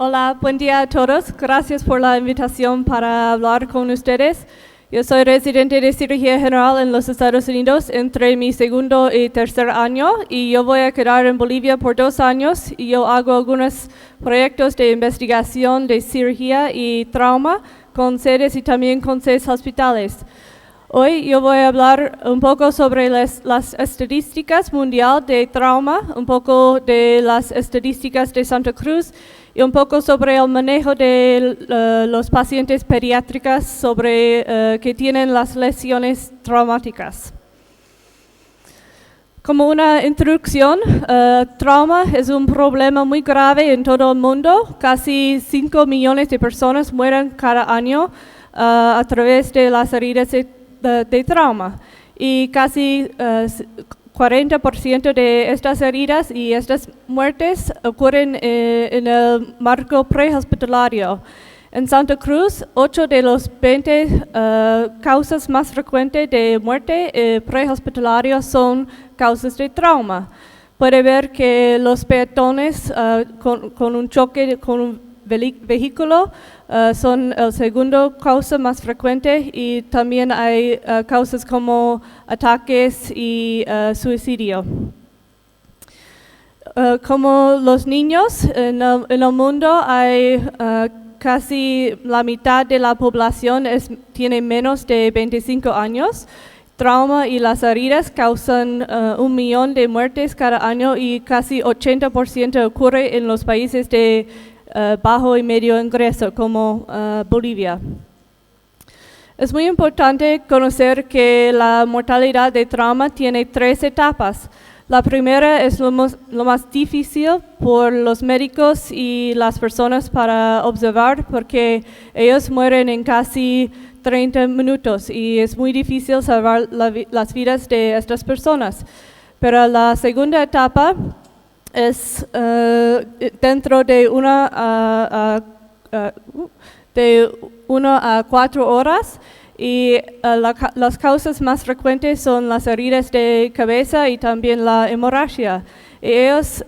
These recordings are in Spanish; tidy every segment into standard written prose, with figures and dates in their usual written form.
Hola, buen día a todos. Gracias por la invitación para hablar con ustedes. Yo soy residente de cirugía general en los Estados Unidos entre mi segundo y tercer año y yo voy a quedar en Bolivia por 2 años y yo hago algunos proyectos de investigación de cirugía y trauma con sedes y también con 6 hospitales. Hoy yo voy a hablar un poco sobre las estadísticas mundial de trauma, un poco de las estadísticas de Santa Cruz y un poco sobre el manejo de los pacientes pediátricas que tienen las lesiones traumáticas. Como una introducción, trauma es un problema muy grave en todo el mundo. Casi 5 millones de personas mueren cada año a través de las heridas de trauma y casi 40% de estas heridas y estas muertes ocurren en el marco prehospitalario. En Santa Cruz, 8 de los 20 causas más frecuentes de muerte prehospitalaria son causas de trauma. Puede ver que los peatones con un choque con un vehículo son la segunda causa más frecuente y también hay causas como ataques y suicidio. Como los niños en el mundo hay casi la mitad de la población tiene menos de 25 años. Trauma y las heridas causan 1 millón de muertes cada año y casi 80% ocurre en los países de bajo y medio ingreso como Bolivia. Es muy importante conocer que la mortalidad de trauma tiene 3 etapas. La primera es lo más difícil por los médicos y las personas para observar porque ellos mueren en casi 30 minutos y es muy difícil salvar las vidas de estas personas. Pero la segunda etapa es dentro de 1 a 4 horas y las causas más frecuentes son las heridas de cabeza y también la hemorragia. Ellos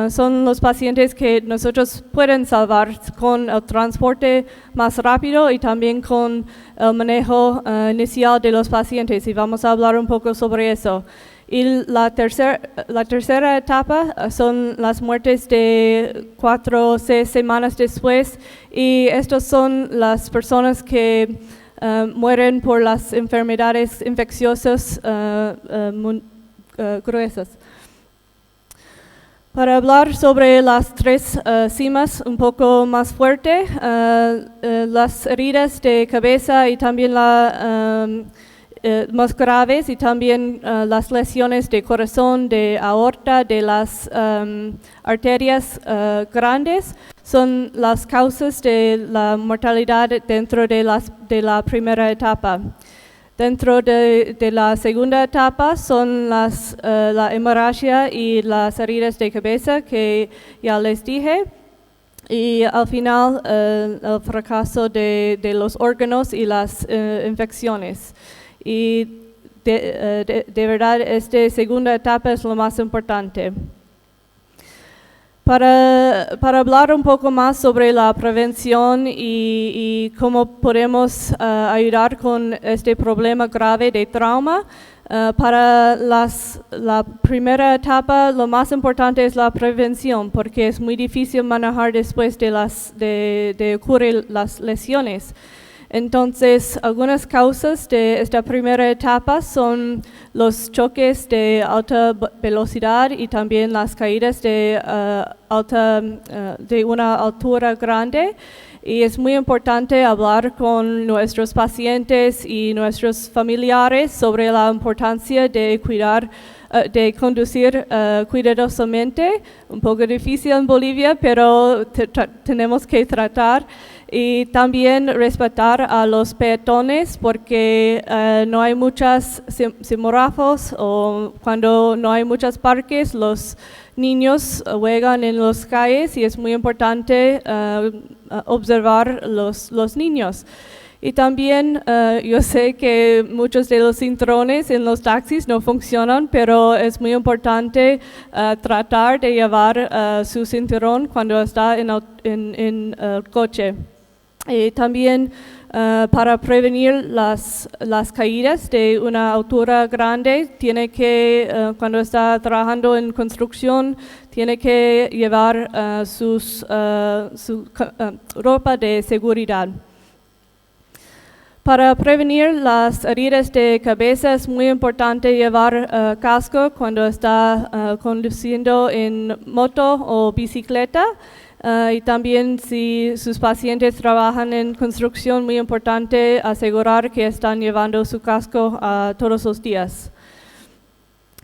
son los pacientes que nosotros pueden salvar con el transporte más rápido y también con el manejo inicial de los pacientes y vamos a hablar un poco sobre eso. Y la tercera etapa son las muertes de 4 o 6 semanas después y estas son las personas que mueren por las enfermedades infecciosas gruesas. Para hablar sobre las 3 cimas un poco más fuerte, las heridas de cabeza y también más graves y también las lesiones de corazón, de aorta, de las arterias grandes son las causas de la mortalidad dentro de la primera etapa. Dentro de la segunda etapa son la hemorragia y las heridas de cabeza que ya les dije. Y al final el fracaso de los órganos y las infecciones. Y de verdad esta segunda etapa es lo más importante. Para hablar un poco más sobre la prevención y cómo podemos ayudar con este problema grave de trauma, para la primera etapa lo más importante es la prevención porque es muy difícil manejar después de ocurrir las lesiones. Entonces, algunas causas de esta primera etapa son los choques de alta velocidad y también las caídas de una altura grande. Y es muy importante hablar con nuestros pacientes y nuestros familiares sobre la importancia de conducir cuidadosamente. Un poco difícil en Bolivia, pero tenemos que tratar. Y también respetar a los peatones porque no hay muchos semáforos o cuando no hay muchos parques, los niños juegan en las calles y es muy importante observar los niños. Y también yo sé que muchos de los cinturones en los taxis no funcionan, pero es muy importante tratar de llevar su cinturón cuando está en el coche. Y también para prevenir las caídas de una altura grande, cuando está trabajando en construcción, tiene que llevar su ropa de seguridad. Para prevenir las heridas de cabeza es muy importante llevar casco cuando está conduciendo en moto o bicicleta. Y también si sus pacientes trabajan en construcción, muy importante asegurar que están llevando su casco todos los días.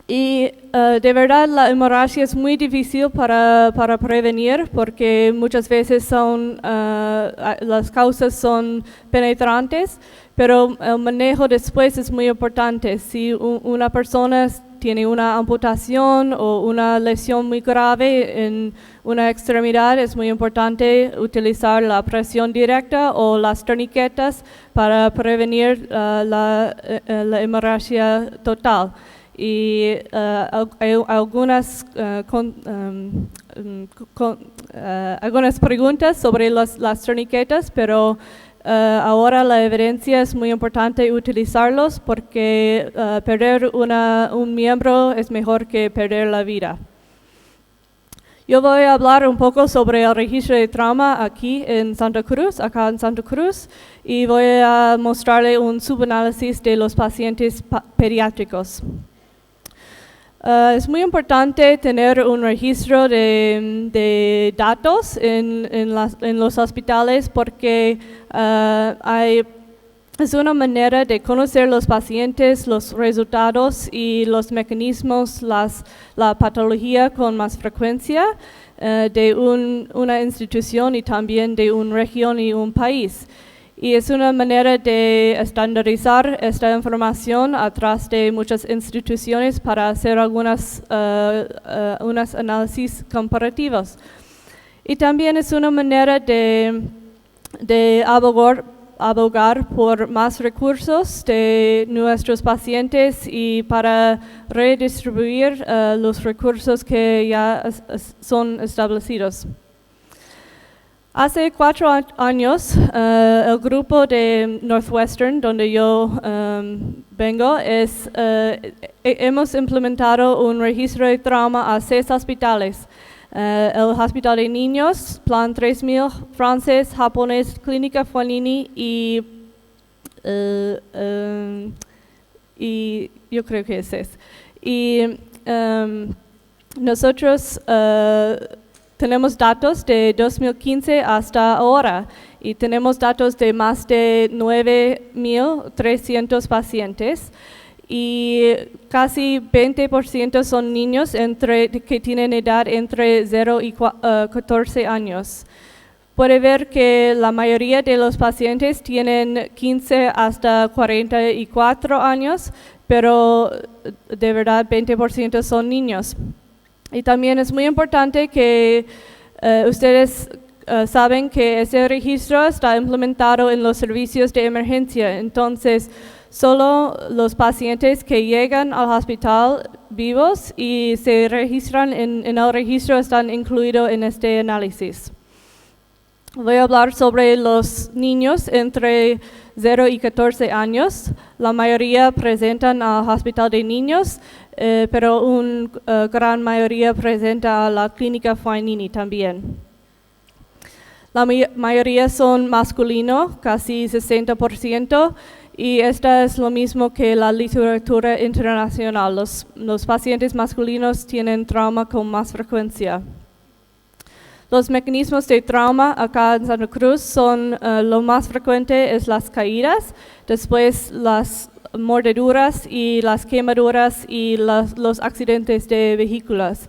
Y de verdad la hemorragia es muy difícil para prevenir porque muchas veces las causas son penetrantes, pero el manejo después es muy importante. Si una persona tiene una amputación o una lesión muy grave en una extremidad, es muy importante utilizar la presión directa o las torniquetas para prevenir la hemorragia total. Y hay algunas preguntas sobre las torniquetas, pero ahora la evidencia es muy importante utilizarlos porque perder un miembro es mejor que perder la vida. Yo voy a hablar un poco sobre el registro de trauma acá en Santa Cruz, y voy a mostrarle un subanálisis de los pacientes pediátricos. Es muy importante tener un registro de datos en los hospitales porque es una manera de conocer los pacientes, los resultados y los mecanismos, la patología con más frecuencia de una institución y también de una región y un país. Y es una manera de estandarizar esta información a través de muchas instituciones para hacer unos análisis comparativos. Y también es una manera de abogar por más recursos de nuestros pacientes y para redistribuir los recursos que ya son establecidos. Hace 4 años, el grupo de Northwestern, donde yo vengo, hemos implementado un registro de trauma a 6 hospitales. El Hospital de Niños, Plan 3000, francés, japonés, Clínica Fuanini y yo creo que es. Y nosotros tenemos datos de 2015 hasta ahora y tenemos datos de más de 9.300 pacientes y casi 20% son niños que tienen edad entre 0 y 14 años. Puede ver que la mayoría de los pacientes tienen 15 hasta 44 años, pero de verdad 20% son niños. Y también es muy importante que ustedes saben que ese registro está implementado en los servicios de emergencia. Entonces, solo los pacientes que llegan al hospital vivos y se registran en el registro están incluidos en este análisis. Voy a hablar sobre los niños entre 0 y 14 años. La mayoría presentan al Hospital de Niños, pero una gran mayoría presenta a la Clínica Fuanini también. La mayoría son masculinos, casi 60%, y esta es lo mismo que la literatura internacional. Los pacientes masculinos tienen trauma con más frecuencia. Los mecanismos de trauma acá en Santa Cruz son lo más frecuente es las caídas, después las mordeduras y las quemaduras y los accidentes de vehículos.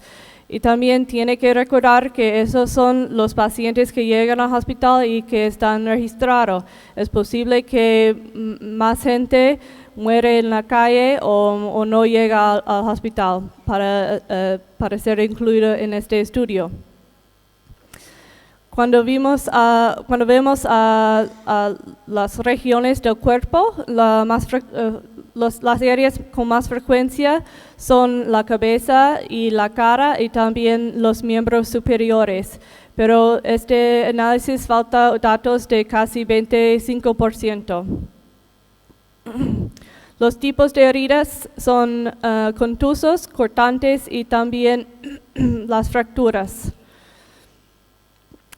Y también tiene que recordar que esos son los pacientes que llegan al hospital y que están registrados. Es posible que más gente muere en la calle o no llega al hospital para ser incluido en este estudio. Cuando vemos a las regiones del cuerpo, las áreas con más frecuencia son la cabeza y la cara y también los miembros superiores. Pero este análisis falta datos de casi 25%. Los tipos de heridas son contusos, cortantes y también las fracturas.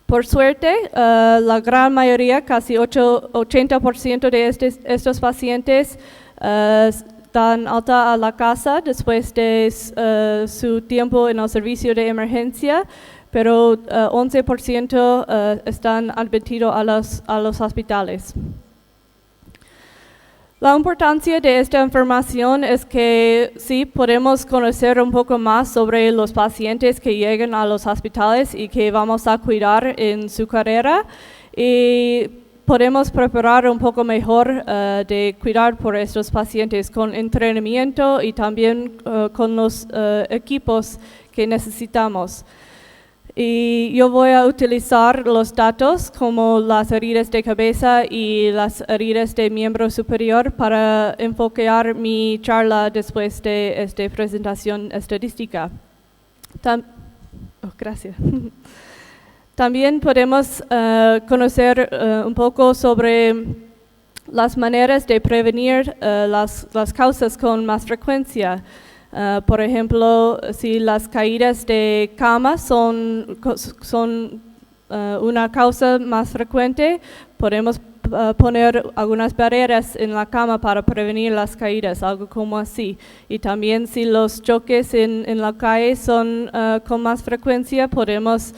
Por suerte, la gran mayoría, casi 80% de estos pacientes dan alta a la casa después de su tiempo en el servicio de emergencia, pero 11% están admitidos a los hospitales. La importancia de esta información es que sí podemos conocer un poco más sobre los pacientes que llegan a los hospitales y que vamos a cuidar en su carrera y podemos preparar un poco mejor de cuidar por estos pacientes con entrenamiento y también con los equipos que necesitamos. Y yo voy a utilizar los datos como las heridas de cabeza y las heridas de miembro superior para enfocar mi charla después de esta presentación estadística. Gracias. También podemos conocer un poco sobre las maneras de prevenir las causas con más frecuencia. Por ejemplo, si las caídas de cama son una causa más frecuente, podemos poner algunas barreras en la cama para prevenir las caídas, algo como así. Y también si los choques en la calle son con más frecuencia, podemos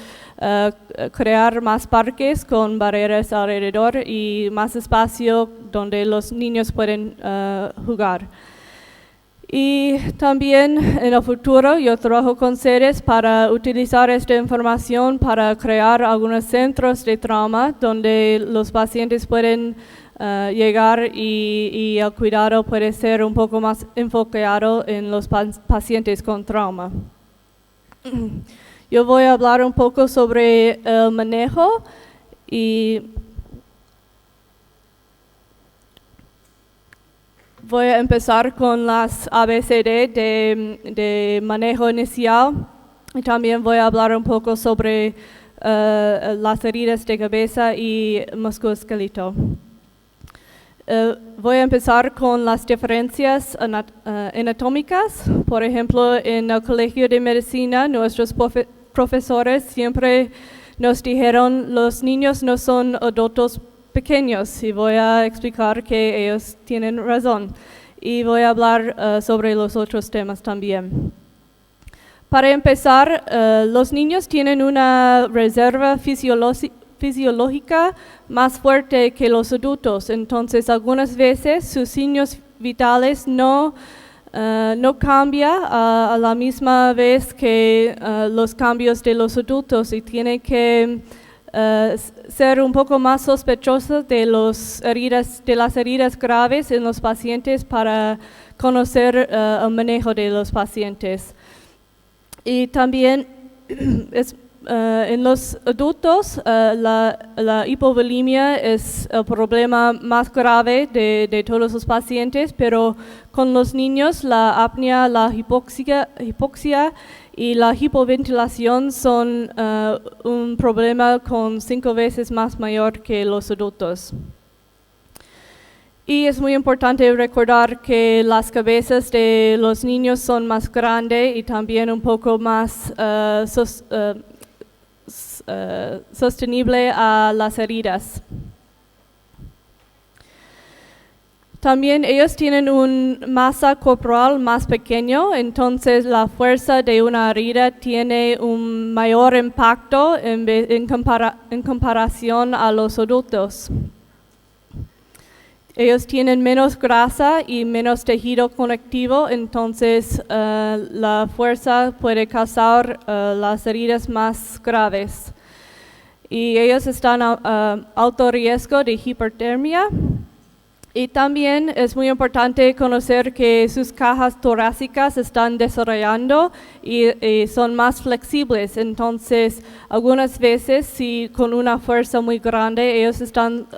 crear más parques con barreras alrededor y más espacio donde los niños pueden jugar. Y también en el futuro yo trabajo con sedes para utilizar esta información para crear algunos centros de trauma donde los pacientes pueden llegar y el cuidado puede ser un poco más enfocado en los pacientes con trauma. Yo voy a hablar un poco sobre el manejo y voy a empezar con las ABCD de manejo inicial y también voy a hablar un poco sobre las heridas de cabeza y musculoesqueleto. Voy a empezar con las diferencias anatómicas. Por ejemplo, en el Colegio de Medicina, nuestros profesores siempre nos dijeron los niños no son adultos pequeños y voy a explicar que ellos tienen razón y voy a hablar sobre los otros temas también. Para empezar, los niños tienen una reserva fisiológica más fuerte que los adultos, entonces algunas veces sus signos vitales no cambian a la misma vez que los cambios de los adultos y tiene que ser un poco más sospechoso de las heridas graves en los pacientes para conocer el manejo de los pacientes. Y también en los adultos la hipovolemia es el problema más grave de todos los pacientes, pero con los niños la apnea, la hipoxia y la hipoventilación son un problema con 5 veces más mayor que los adultos. Y es muy importante recordar que las cabezas de los niños son más grandes y también un poco más sostenible a las heridas. También ellos tienen una masa corporal más pequeño, entonces la fuerza de una herida tiene un mayor impacto en comparación a los adultos. Ellos tienen menos grasa y menos tejido conectivo, entonces la fuerza puede causar las heridas más graves. Y ellos están a alto riesgo de hipertermia. Y también es muy importante conocer que sus cajas torácicas están desarrollando y son más flexibles. Entonces, algunas veces, si con una fuerza muy grande, ellos están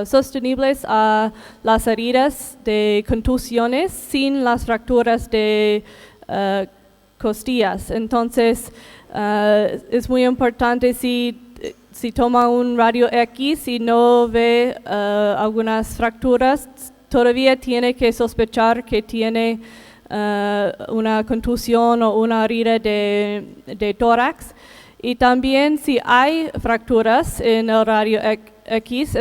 sostenibles a las heridas de contusiones sin las fracturas de costillas. Entonces, es muy importante si toma un radio X y no ve algunas fracturas, todavía tiene que sospechar que tiene una contusión o una herida de tórax. Y también si hay fracturas en el radio X,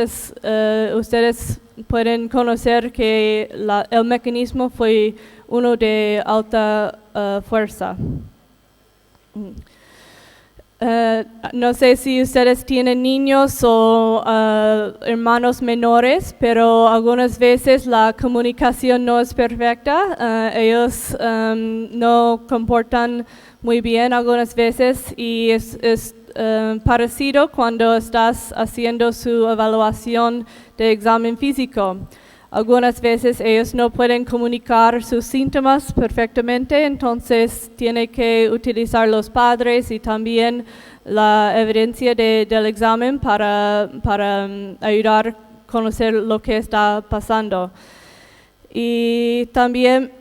ustedes pueden conocer que el mecanismo fue uno de alta fuerza. No sé si ustedes tienen niños o hermanos menores, pero algunas veces la comunicación no es perfecta. Ellos no comportan muy bien algunas veces y es parecido cuando estás haciendo su evaluación de examen físico. Algunas veces ellos no pueden comunicar sus síntomas perfectamente, entonces tiene que utilizar los padres y también la evidencia del examen para ayudar a conocer lo que está pasando. Y también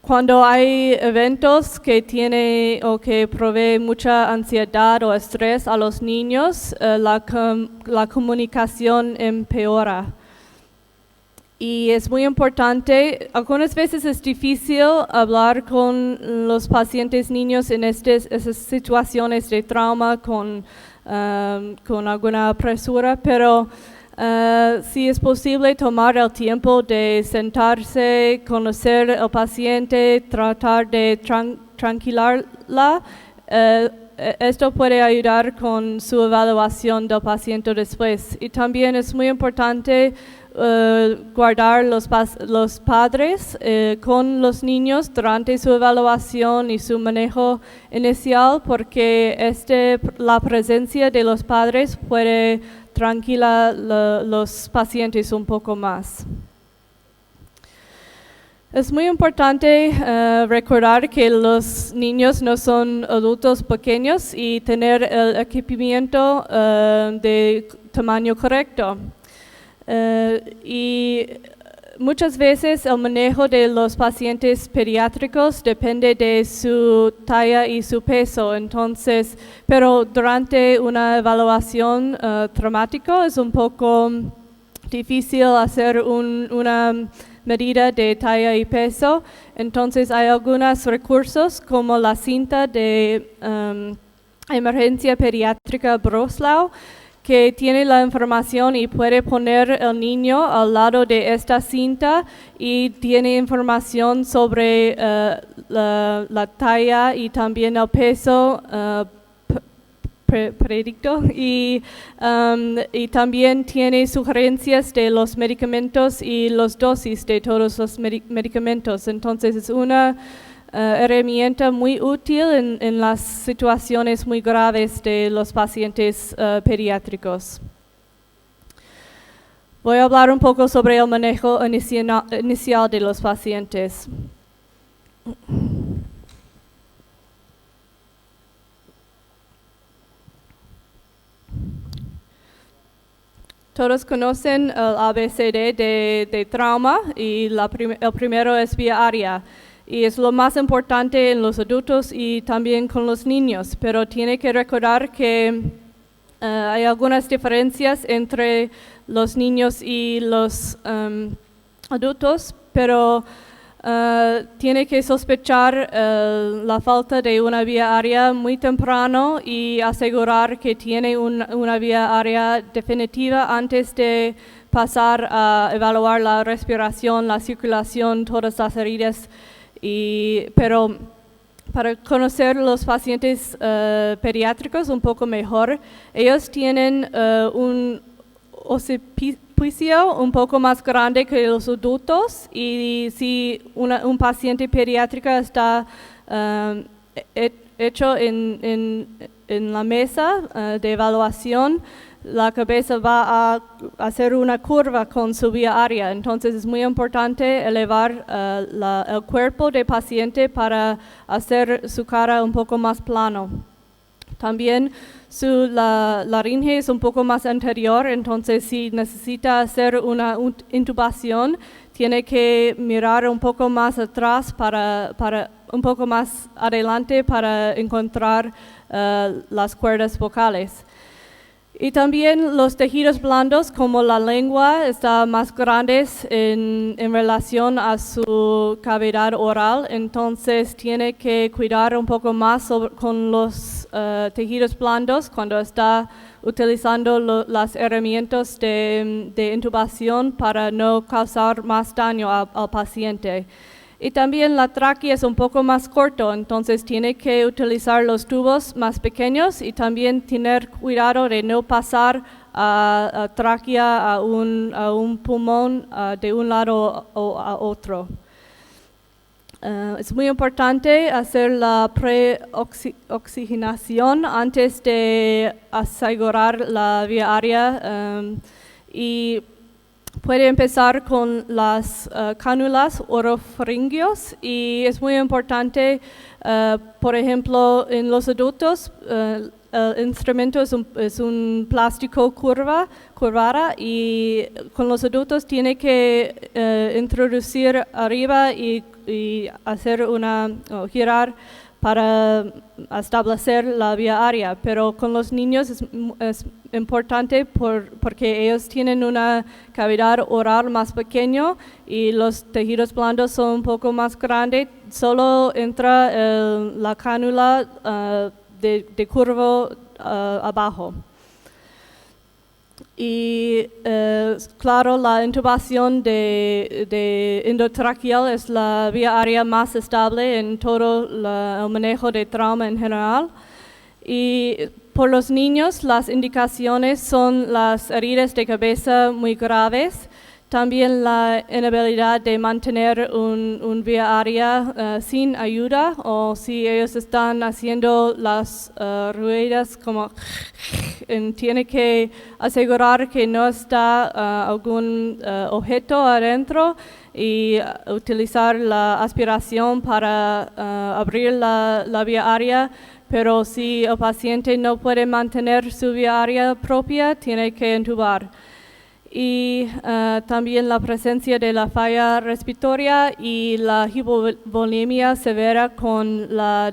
cuando hay eventos que tiene o que provee mucha ansiedad o estrés a los niños, la comunicación empeora. Y es muy importante, algunas veces es difícil hablar con los pacientes niños en esas situaciones de trauma con alguna apresura, pero si es posible tomar el tiempo de sentarse, conocer al paciente, tratar de tranquilizarla, esto puede ayudar con su evaluación del paciente después. Y también es muy importante guardar los padres con los niños durante su evaluación y su manejo inicial, porque la presencia de los padres puede tranquilizar los pacientes un poco más. Es muy importante recordar que los niños no son adultos pequeños y tener el equipamiento de tamaño correcto. Y muchas veces el manejo de los pacientes pediátricos depende de su talla y su peso. Entonces, pero durante una evaluación traumática es un poco difícil hacer una medida de talla y peso. Entonces hay algunos recursos como la cinta de emergencia pediátrica Breslau, que tiene la información y puede poner el niño al lado de esta cinta y tiene información sobre la talla y también el peso predicto y también tiene sugerencias de los medicamentos y los dosis de todos los medicamentos. Entonces es una herramienta muy útil en las situaciones muy graves de los pacientes pediátricos. Voy a hablar un poco sobre el manejo inicial de los pacientes. Todos conocen el ABCD de trauma y el primero es vía aérea. Y es lo más importante en los adultos y también con los niños, pero tiene que recordar que hay algunas diferencias entre los niños y los adultos, pero tiene que sospechar la falta de una vía aérea muy temprano y asegurar que tiene una vía aérea definitiva antes de pasar a evaluar la respiración, la circulación, todas las heridas. Pero para conocer los pacientes pediátricos un poco mejor, ellos tienen un occipicio un poco más grande que los adultos y si un paciente pediátrico está hecho en la mesa de evaluación, la cabeza va a hacer una curva con su vía aérea. Entonces es muy importante elevar el cuerpo del paciente para hacer su cara un poco más plano. También la laringe es un poco más anterior, entonces si necesita hacer una intubación, tiene que mirar un poco más atrás un poco más adelante para encontrar las cuerdas vocales. Y también los tejidos blandos, como la lengua, están más grandes en relación a su cavidad oral, entonces tiene que cuidar un poco más con los tejidos blandos cuando está utilizando las herramientas de intubación para no causar más daño al paciente. Y también la tráquea es un poco más corto, entonces tiene que utilizar los tubos más pequeños y también tener cuidado de no pasar a tráquea a un pulmón de un lado o a otro. Es muy importante hacer la preoxigenación antes de asegurar la vía aérea y puede empezar con las cánulas orofaringeos y es muy importante, por ejemplo, en los adultos, el instrumento es un plástico curvada y con los adultos tiene que introducir arriba y hacer girar para establecer la vía aérea, pero con los niños es importante porque ellos tienen una cavidad oral más pequeña y los tejidos blandos son un poco más grandes, solo entra la cánula de curvo abajo. Y claro, la intubación de endotraqueal es la vía aérea más estable en todo el manejo de trauma en general. Y por los niños, las indicaciones son las heridas de cabeza muy graves, también la inhabilidad de mantener un vía aérea sin ayuda, o si ellos están haciendo las ruedas como tiene que asegurar que no está algún objeto adentro y utilizar la aspiración para abrir la vía aérea, pero si el paciente no puede mantener su vía aérea propia, tiene que intubar. Y también la presencia de la falla respiratoria y la hipovolemia severa con la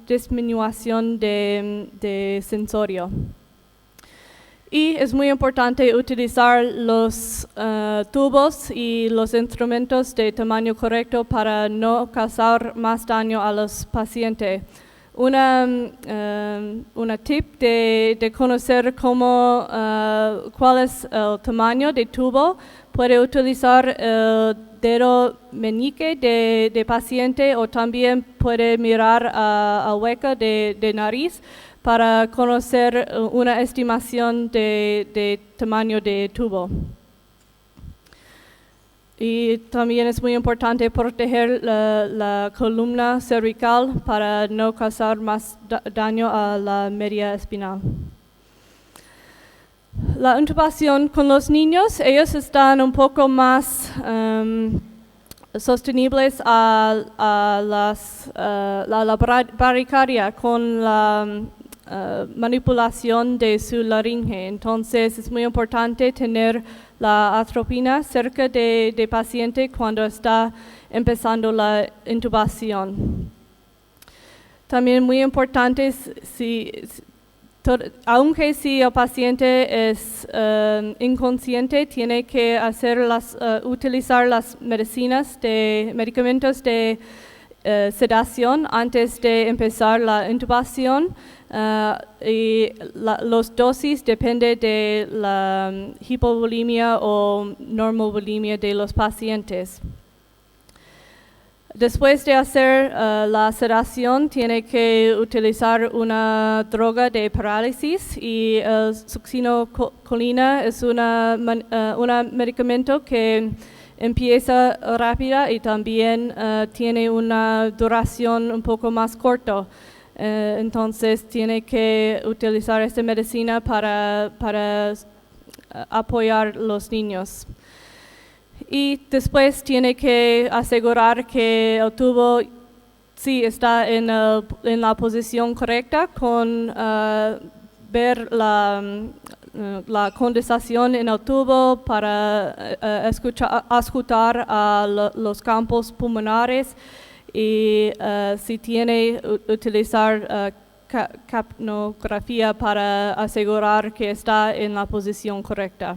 disminución de sensorio. Y es muy importante utilizar los tubos y los instrumentos de tamaño correcto para no causar más daño a los pacientes. Una tip de conocer cuál es el tamaño de tubo, puede utilizar el dedo meñique de paciente o también puede mirar al hueco de nariz para conocer una estimación de tamaño de tubo. Y también es muy importante proteger la columna cervical para no causar más daño a la médula espinal. La intubación con los niños, ellos están un poco más sostenibles a la bradicardia con la manipulación de su laringe. Entonces es muy importante tener la atropina cerca de paciente cuando está empezando la intubación. También muy importante, aunque si el paciente es inconsciente, tiene que utilizar las medicamentos de sedación antes de empezar la intubación. Y los dosis depende de la hipovolemia o normovolemia de los pacientes. Después de hacer la sedación, tiene que utilizar una droga de parálisis y el succinylcolina es un medicamento que empieza rápida y también tiene una duración un poco más corta. Entonces tiene que utilizar esta medicina para apoyar a los niños. Y después tiene que asegurar que el tubo sí está en la posición correcta con ver la condensación en el tubo para escuchar a los campos pulmonares y si tiene utilizar capnografía para asegurar que está en la posición correcta.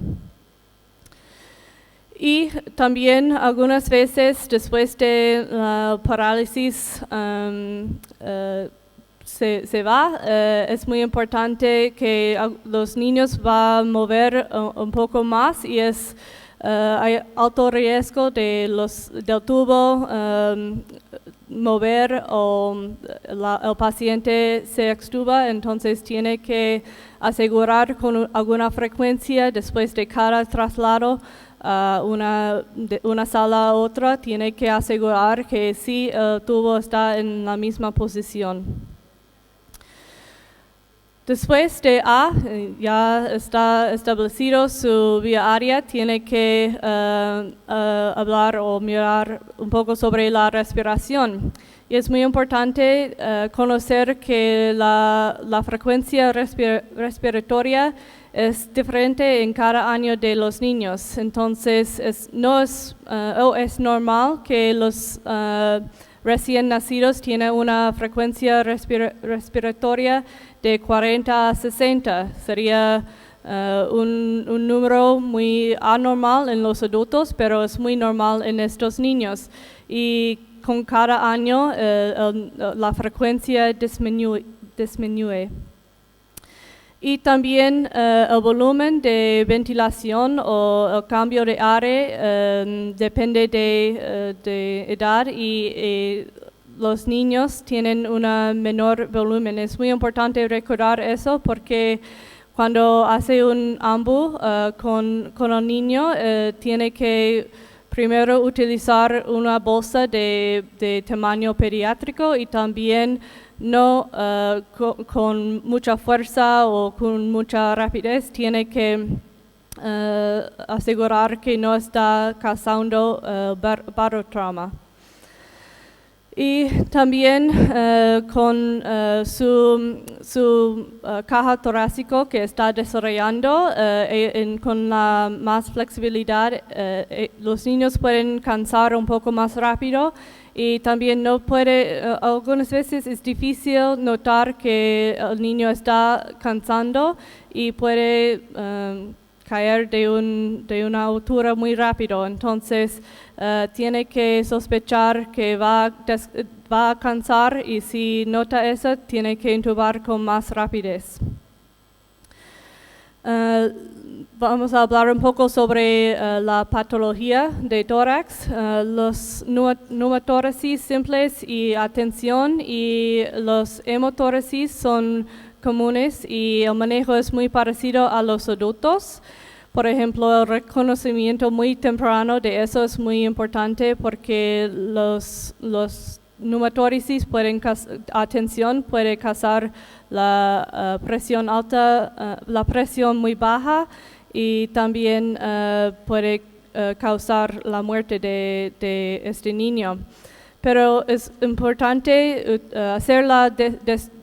Y también algunas veces después de la parálisis se va, es muy importante que los niños van a mover un poco más y hay alto riesgo del tubo mover o el paciente se extuba, entonces tiene que asegurar con alguna frecuencia después de cada traslado de una sala a otra, tiene que asegurar que sí el tubo está en la misma posición. Después de A, ya está establecido su vía aérea, tiene que hablar o mirar un poco sobre la respiración. Y es muy importante conocer que la frecuencia respiratoria es diferente en cada año de los niños. Entonces, es normal que los recién nacidos tienen una frecuencia respiratoria de 40 a 60. Sería un número muy anormal en los adultos, pero es muy normal en estos niños. Y con cada año la frecuencia disminuye. Y también el volumen de ventilación o el cambio de aire depende de edad y los niños tienen un menor volumen. Es muy importante recordar eso porque cuando hace un AMBU con el niño tiene que primero utilizar una bolsa de tamaño pediátrico y también no con mucha fuerza o con mucha rapidez, tiene que asegurar que no está causando barotrauma. Y también con su caja torácica que está desarrollando, con la más flexibilidad, los niños pueden cansar un poco más rápido y también algunas veces es difícil notar que el niño está cansando y puede caer de una altura muy rápido. Entonces, tiene que sospechar que va a cansar y si nota eso, tiene que intubar con más rapidez. Vamos a hablar un poco sobre la patología de tórax, los pneumotóraces simples y atención y los hemotóraces son comunes y el manejo es muy parecido a los adultos. Por ejemplo, el reconocimiento muy temprano de eso es muy importante porque los pneumotóraces atención puede causar la presión alta, la presión muy baja y también puede causar la muerte de este niño. Pero es importante hacer la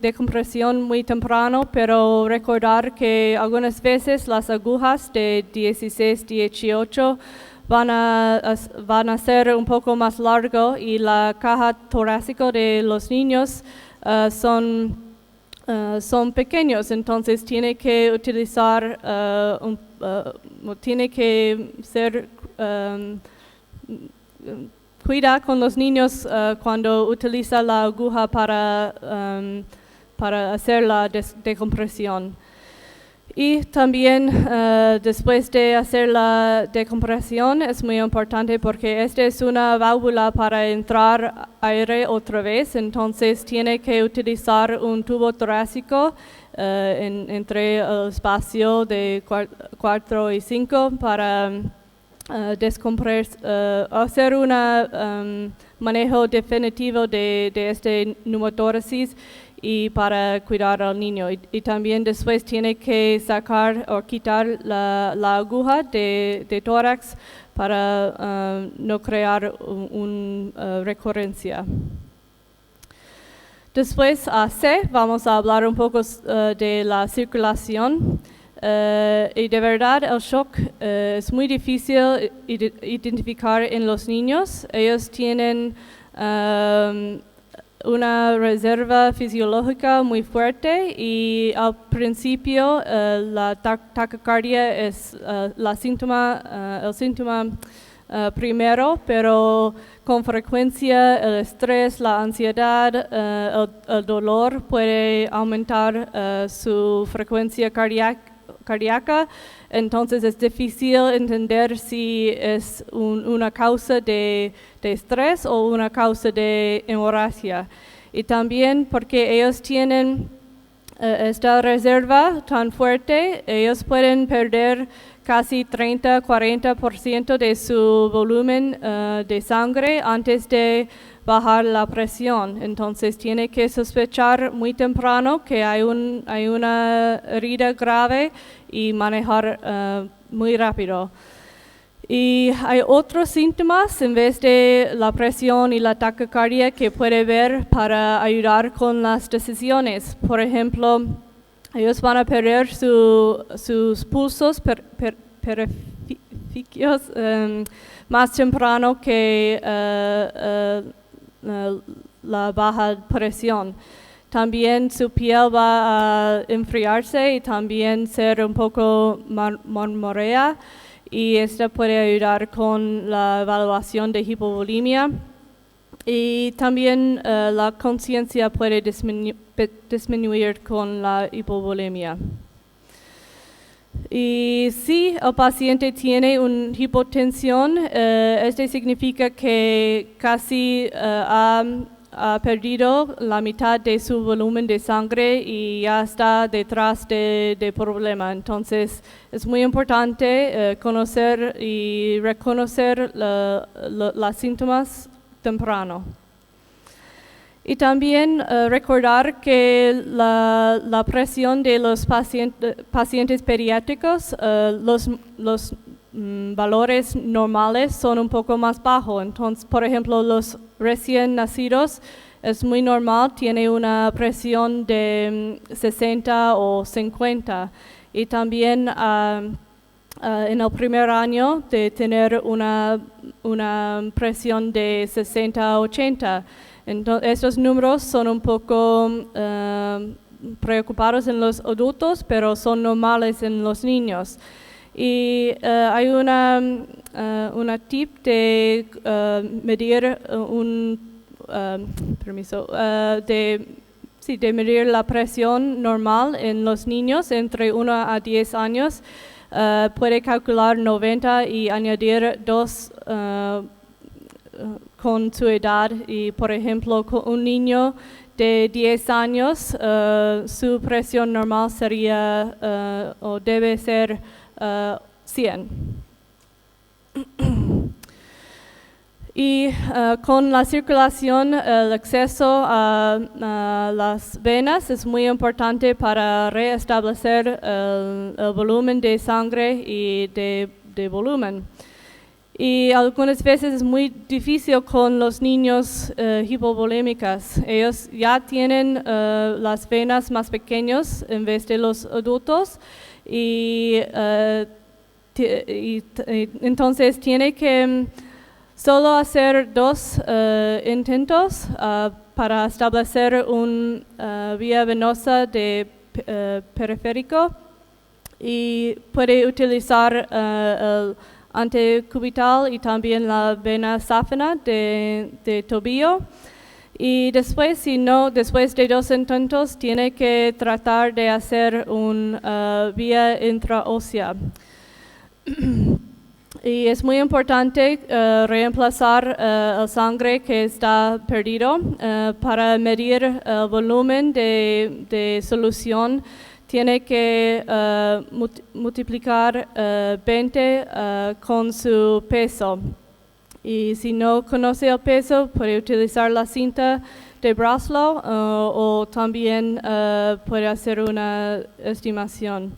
decompresión muy temprano, pero recordar que algunas veces las agujas de 16, 18 van a ser un poco más largo y la caja torácica de los niños son pequeños, entonces tiene que utilizar, tiene que ser cuida con los niños cuando utiliza la aguja para hacer la decompresión. Y también después de hacer la decompresión es muy importante porque esta es una válvula para entrar aire otra vez, entonces tiene que utilizar un tubo torácico entre el espacio de 4 y 5 para hacer un manejo definitivo de este pneumotórax y para cuidar al niño. Y también después tiene que sacar o quitar la aguja de tórax para no crear una recurrencia. Después a C vamos a hablar un poco de la circulación. Y de verdad el shock es muy difícil identificar en los niños. Ellos tienen una reserva fisiológica muy fuerte y al principio la taquicardia es el síntoma primero, pero con frecuencia el estrés, la ansiedad, el dolor puede aumentar su frecuencia cardíaca, entonces es difícil entender si es una causa de estrés o una causa de hemorragia. Y también porque ellos tienen esta reserva tan fuerte, ellos pueden perder casi 30-40% de su volumen de sangre antes de bajar la presión. Entonces tiene que sospechar muy temprano que hay una herida grave y manejar muy rápido. Y hay otros síntomas en vez de la presión y la taquicardia que puede ver para ayudar con las decisiones. Por ejemplo, ellos van a perder sus pulsos periféricos más temprano que la baja presión. También su piel va a enfriarse y también ser un poco marmorea, y esta puede ayudar con la evaluación de hipovolemia. Y también la conciencia puede disminuir con la hipovolemia. Y si el paciente tiene una hipotensión, esto significa que casi ha perdido la mitad de su volumen de sangre y ya está detrás de problema. Entonces es muy importante conocer y reconocer los síntomas temprano. Y también recordar que la presión de los pacientes pediátricos, los valores normales son un poco más bajos. Entonces, por ejemplo, los recién nacidos es muy normal, tiene una presión de 60 o 50. Y también en el primer año de tener una presión de 60 a 80. Entonces, estos números son un poco preocupados en los adultos, pero son normales en los niños. Y hay una tip de medir de medir la presión normal en los niños entre 1 a 10 años. Puede calcular 90 y añadir 2 con su edad. Y por ejemplo, con un niño de 10 años, su presión normal sería o debe ser 100. Y con la circulación, el acceso a las venas es muy importante para restablecer el volumen de sangre y de volumen. Y algunas veces es muy difícil con los niños hipovolémicos. Ellos ya tienen las venas más pequeñas en vez de los adultos y entonces tiene que solo hacer 2 intentos para establecer una vía venosa de periférico, y puede utilizar el antecubital y también la vena sáfena de tobillo. Y después, después de 2 intentos, tiene que tratar de hacer una vía intraósea. Y es muy importante reemplazar el sangre que está perdido. Para medir el volumen de solución, tiene que multiplicar 20 con su peso. Y si no conoce el peso, puede utilizar la cinta de Braslow o también puede hacer una estimación.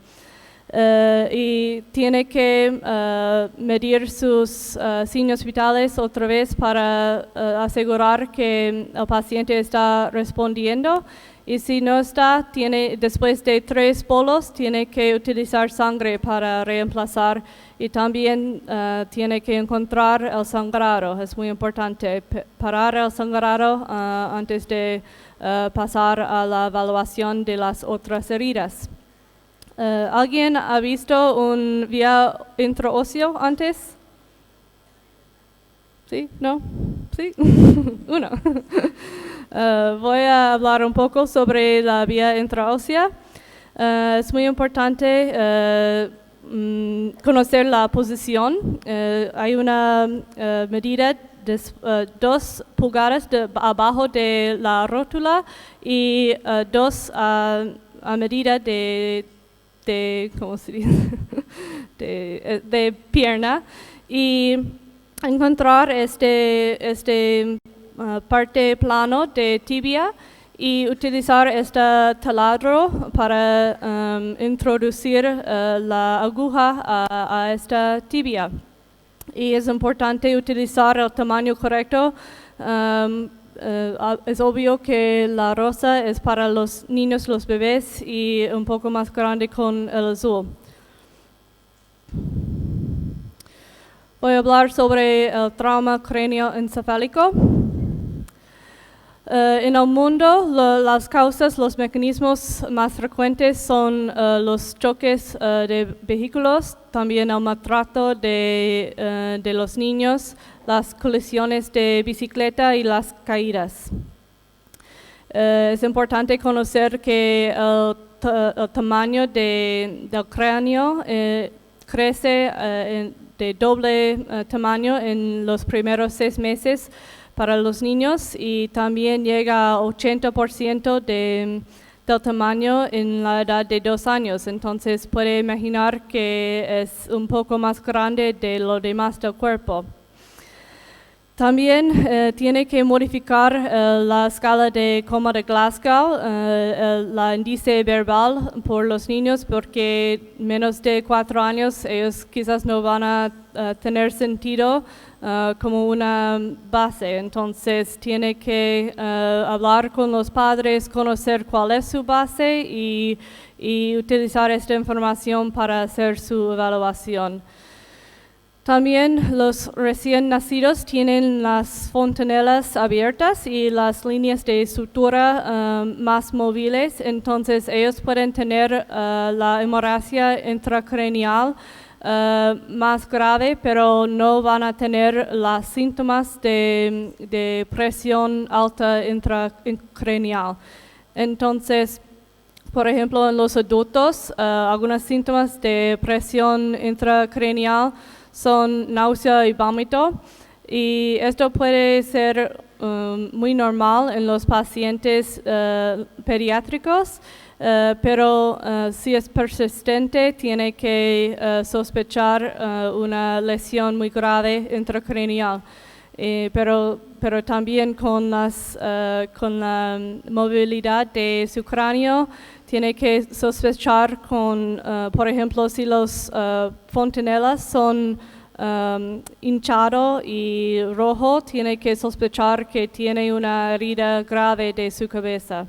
Y tiene que medir sus signos vitales otra vez para asegurar que el paciente está respondiendo. Y si no está, después de 3 bolos, tiene que utilizar sangre para reemplazar y también tiene que encontrar el sangrado. Es muy importante parar el sangrado antes de pasar a la evaluación de las otras heridas. ¿Alguien ha visto un vía intraóseo antes? ¿Sí? ¿No? ¿Sí? Uno. Voy a hablar un poco sobre la vía intraósea. Es muy importante conocer la posición. Hay una medida de 2 pulgadas abajo de la rótula y 2 a medida de ¿cómo se dice? de pierna, y encontrar este parte plano de tibia y utilizar este taladro para introducir la aguja a esta tibia. Y es importante utilizar el tamaño correcto. Es obvio que la rosa es para los niños, los bebés, y un poco más grande con el azul. Voy a hablar sobre el trauma craneoencefálico. En el mundo, las causas, los mecanismos más frecuentes son los choques de vehículos, también el maltrato de los niños, las colisiones de bicicleta y las caídas. Es importante conocer que el tamaño del cráneo crece de doble tamaño en los primeros 6 meses para los niños y también llega a 80% del tamaño en la edad de 2 años. Entonces puede imaginar que es un poco más grande de lo demás del cuerpo. También tiene que modificar la escala de coma de Glasgow, la índice verbal por los niños, porque menos de 4 años ellos quizás no van a tener sentido como una base. Entonces tiene que hablar con los padres, conocer cuál es su base y utilizar esta información para hacer su evaluación. También los recién nacidos tienen las fontanelas abiertas y las líneas de sutura más móviles, entonces ellos pueden tener la hemorragia intracraneal más grave, pero no van a tener los síntomas de presión alta intracraneal. Entonces, por ejemplo, en los adultos, algunos síntomas de presión intracraneal son náusea y vómito, y esto puede ser muy normal en los pacientes pediátricos, pero si es persistente tiene que sospechar una lesión muy grave intracraneal. Pero también con la movilidad de su cráneo tiene que sospechar por ejemplo, si los fontanelas son hinchado y rojo, tiene que sospechar que tiene una herida grave de su cabeza.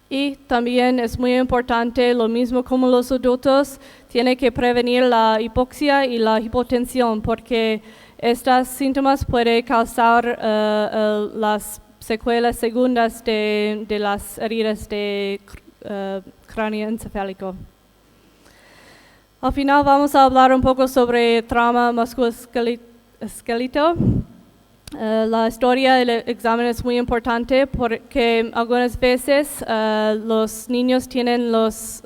Y también es muy importante, lo mismo como los adultos, tiene que prevenir la hipoxia y la hipotensión, porque estos síntomas pueden causar las secuelas segundas de las heridas de cráneo encefálico. Al final vamos a hablar un poco sobre trauma musculoesquelético. La historia del examen es muy importante porque algunas veces los niños tienen los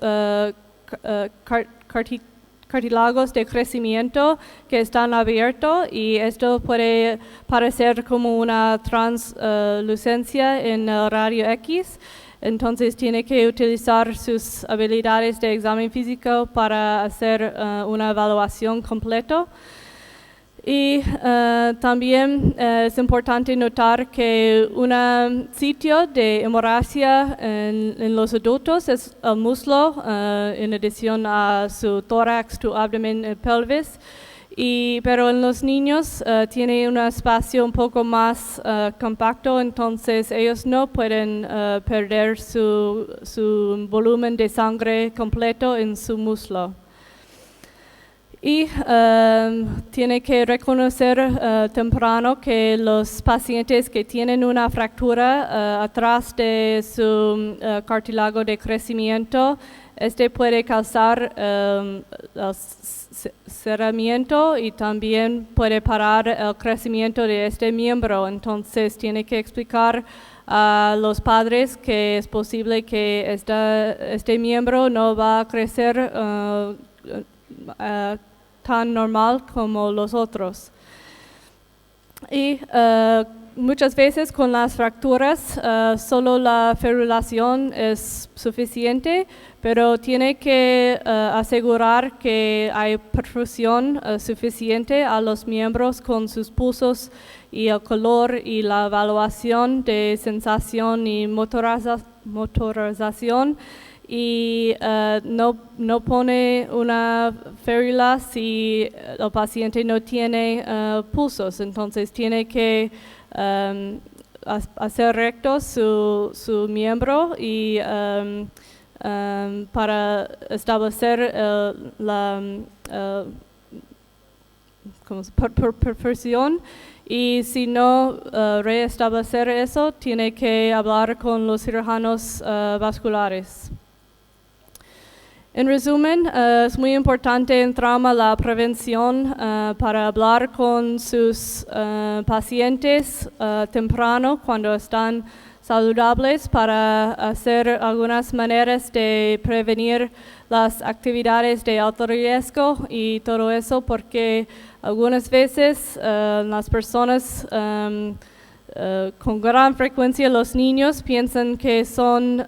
cartílagos de crecimiento que están abiertos y esto puede parecer como una translucencia en el radio X. Entonces tiene que utilizar sus habilidades de examen físico para hacer una evaluación completa. Y también es importante notar que un sitio de hemorragia en los adultos es el muslo, en adición a su tórax, su abdomen y pelvis. Pero en los niños tiene un espacio un poco más compacto, entonces ellos no pueden perder su volumen de sangre completo en su muslo. Y tiene que reconocer temprano que los pacientes que tienen una fractura atrás de su cartílago de crecimiento, puede causar cerramiento y también puede parar el crecimiento de este miembro. Entonces tiene que explicar a los padres que es posible que este miembro no va a crecer tan normal como los otros. Y muchas veces con las fracturas solo la ferulación es suficiente, pero tiene que asegurar que hay perfusión suficiente a los miembros con sus pulsos y el color y la evaluación de sensación y motorización. Y no pone una férula si el paciente no tiene pulsos, entonces tiene que hacer recto su miembro y para establecer la perfusión. Y si no reestablecer eso, tiene que hablar con los cirujanos vasculares. En resumen, es muy importante en trauma la prevención para hablar con sus pacientes temprano cuando están saludables, para hacer algunas maneras de prevenir las actividades de alto riesgo y todo eso, porque algunas veces las personas con gran frecuencia, los niños, piensan que son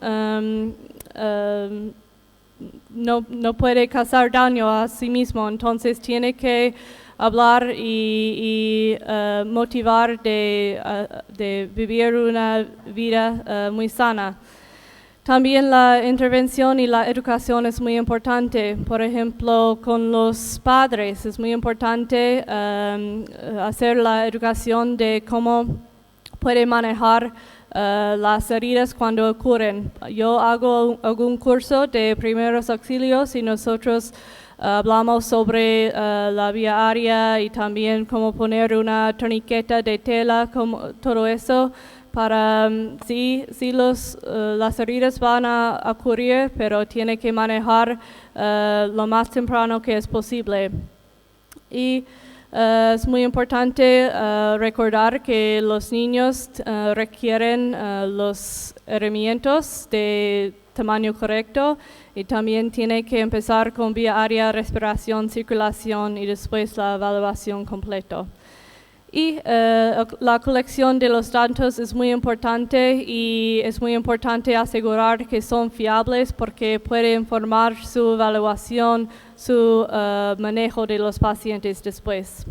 no puede causar daño a sí mismo, entonces tiene que hablar y motivar de vivir una vida muy sana. También la intervención y la educación es muy importante. Por ejemplo, con los padres es muy importante hacer la educación de cómo puede manejar las heridas cuando ocurren. Yo hago algún curso de primeros auxilios y nosotros hablamos sobre la vía aérea y también cómo poner una torniqueta de tela, todo eso, para sí las heridas van a ocurrir, pero tiene que manejar lo más temprano que es posible. Y es muy importante recordar que los niños requieren los herramientas de tamaño correcto y también tiene que empezar con vía aérea, respiración, circulación y después la evaluación completa. Y la colección de los datos es muy importante y es muy importante asegurar que son fiables porque puede informar su evaluación, su manejo de los pacientes después.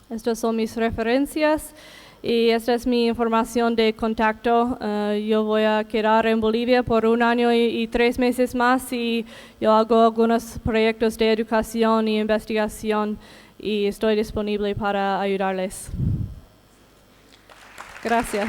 Estas son mis referencias y esta es mi información de contacto. Yo voy a quedar en Bolivia por 1 año y 3 meses más y yo hago algunos proyectos de educación y investigación y estoy disponible para ayudarles. Gracias.